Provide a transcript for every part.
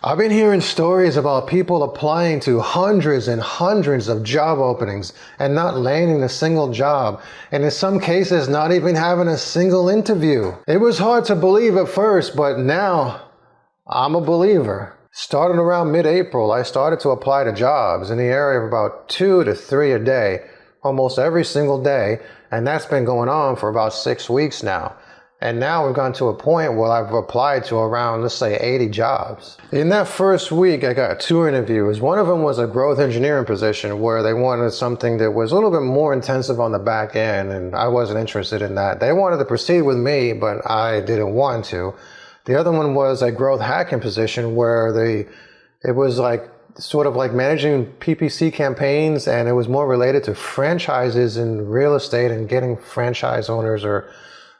I've been hearing stories about people applying to hundreds and hundreds of job openings and not landing a single job, and in some cases not even having a single interview. It was hard to believe at first, but now I'm a believer. Starting around mid-April, I started to apply to jobs in the area of about 2 to 3 a day, almost every single day, and that's been going on for about 6 weeks now. And now we've gotten to a point where I've applied to around, let's say, 80 jobs. In that first week, I got 2 interviews. One of them was a growth engineering position where they wanted something that was a little bit more intensive on the back end, and I wasn't interested in that. They wanted to proceed with me, but I didn't want to. The other one was a growth hacking position where it was like sort of like managing PPC campaigns, and it was more related to franchises in real estate and getting franchise owners or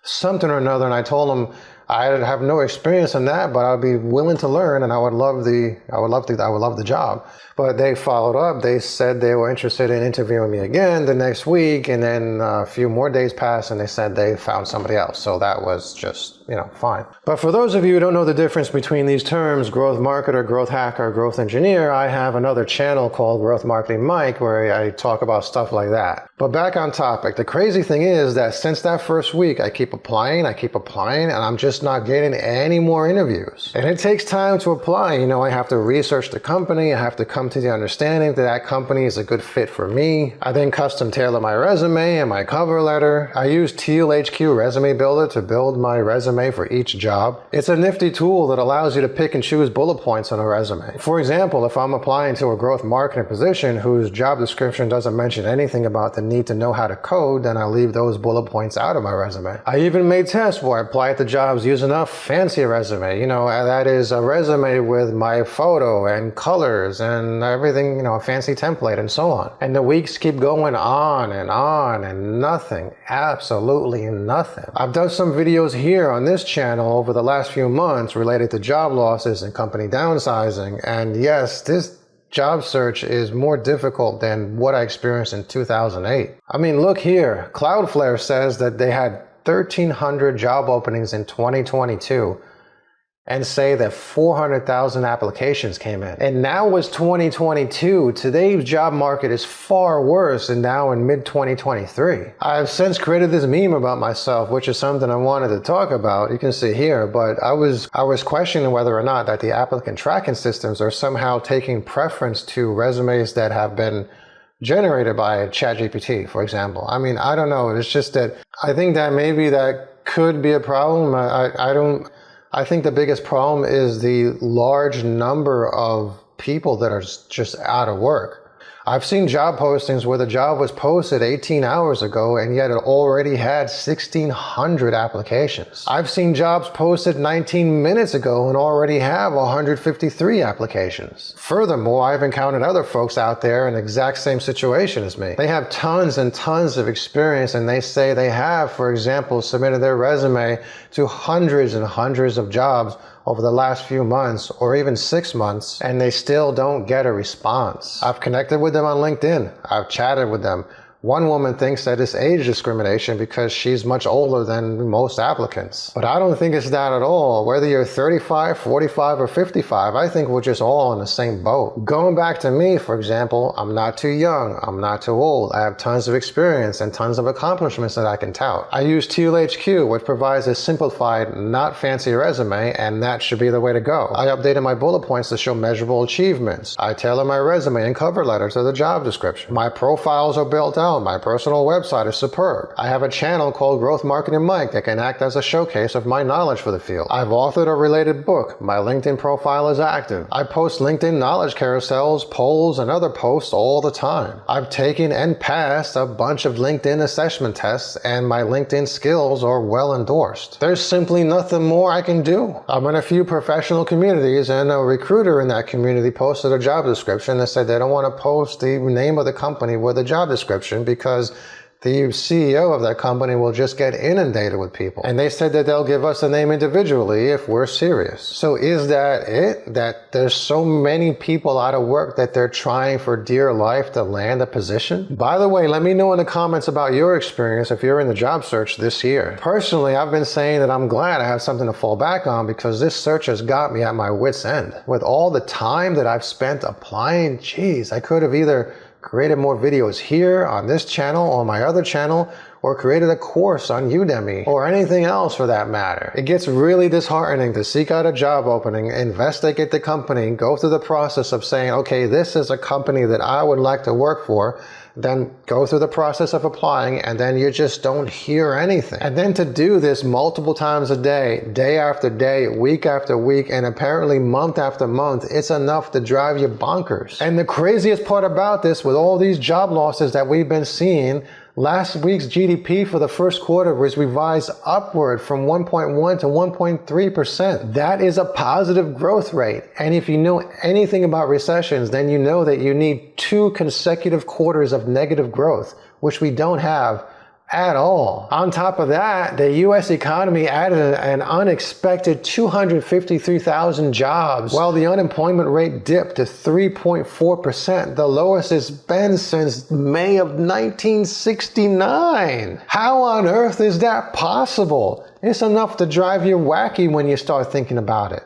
something or another. And I told them I have no experience in that, but I'd be willing to learn, and I would love the job. But they followed up. They said they were interested in interviewing me again the next week, and then a few more days passed, and they said they found somebody else. So that was just, fine. But for those of you who don't know the difference between these terms, growth marketer, growth hacker, growth engineer, I have another channel called Growth Marketing Mike where I talk about stuff like that. But back on topic, the crazy thing is that since that first week, I keep applying, and I'm just not getting any more interviews. And it takes time to apply. I have to research the company. I have to come to the understanding that that company is a good fit for me. I then custom tailor my resume and my cover letter. I use TLHQ Resume Builder to build my resume for each job. It's a nifty tool that allows you to pick and choose bullet points on a resume. For example, if I'm applying to a growth marketing position whose job description doesn't mention anything about the need to know how to code, then I leave those bullet points out of my resume. I even made tests where I applied to jobs using a fancy resume. That is a resume with my photo and colors and everything, a fancy template and so on. And the weeks keep going on and nothing, absolutely nothing. I've done some videos here on this channel over the last few months related to job losses and company downsizing. And yes, this job search is more difficult than what I experienced in 2008. I mean, look here. Cloudflare says that they had 1,300 job openings in 2022 and say that 400,000 applications came in. And now it's 2022. Today's job market is far worse than now in mid-2023. I've since created this meme about myself, which is something I wanted to talk about. You can see here, but I was questioning whether or not that the applicant tracking systems are somehow taking preference to resumes that have been generated by ChatGPT, for example. I mean, I don't know. It's just that I think that maybe that could be a problem. I think the biggest problem is the large number of people that are just out of work. I've seen job postings where the job was posted 18 hours ago and yet it already had 1,600 applications. I've seen jobs posted 19 minutes ago and already have 153 applications. Furthermore, I've encountered other folks out there in the exact same situation as me. They have tons and tons of experience, and they say they have, for example, submitted their resume to hundreds and hundreds of jobs over the last few months or even 6 months, and they still don't get a response. I've connected with them on LinkedIn. I've chatted with them. One woman thinks that it's age discrimination because she's much older than most applicants. But I don't think it's that at all. Whether you're 35, 45, or 55, I think we're just all in the same boat. Going back to me, for example, I'm not too young. I'm not too old. I have tons of experience and tons of accomplishments that I can tout. I use TLHQ, which provides a simplified, not fancy resume, and that should be the way to go. I updated my bullet points to show measurable achievements. I tailor my resume and cover letter to the job description. My profiles are built out. My personal website is superb. I have a channel called Growth Marketing Mike that can act as a showcase of my knowledge for the field. I've authored a related book. My LinkedIn profile is active. I post LinkedIn knowledge carousels, polls, and other posts all the time. I've taken and passed a bunch of LinkedIn assessment tests, and my LinkedIn skills are well endorsed. There's simply nothing more I can do. I'm in a few professional communities, and a recruiter in that community posted a job description that said they don't want to post the name of the company with a job description because the CEO of that company will just get inundated with people. And they said that they'll give us a name individually if we're serious. So is that it? That there's so many people out of work that they're trying for dear life to land a position? By the way, let me know in the comments about your experience if you're in the job search this year. Personally, I've been saying that I'm glad I have something to fall back on because this search has got me at my wit's end. With all the time that I've spent applying, geez, I could have either created more videos here on this channel or my other channel, or created a course on Udemy or anything else for that matter. It gets really disheartening to seek out a job opening, investigate the company, go through the process of saying, okay, this is a company that I would like to work for, then go through the process of applying, and then you just don't hear anything. And then to do this multiple times a day, day after day, week after week, and apparently month after month, it's enough to drive you bonkers. And the craziest part about this, with all these job losses that we've been seeing, last week's GDP for the first quarter was revised upward from 1.1 to 1.3%. That is a positive growth rate. And if you know anything about recessions, then you know that you need 2 consecutive quarters of negative growth, which we don't have at all. On top of that, the US economy added an unexpected 253,000 jobs, while the unemployment rate dipped to 3.4%, the lowest it's been since May of 1969. How on earth is that possible? It's enough to drive you wacky when you start thinking about it.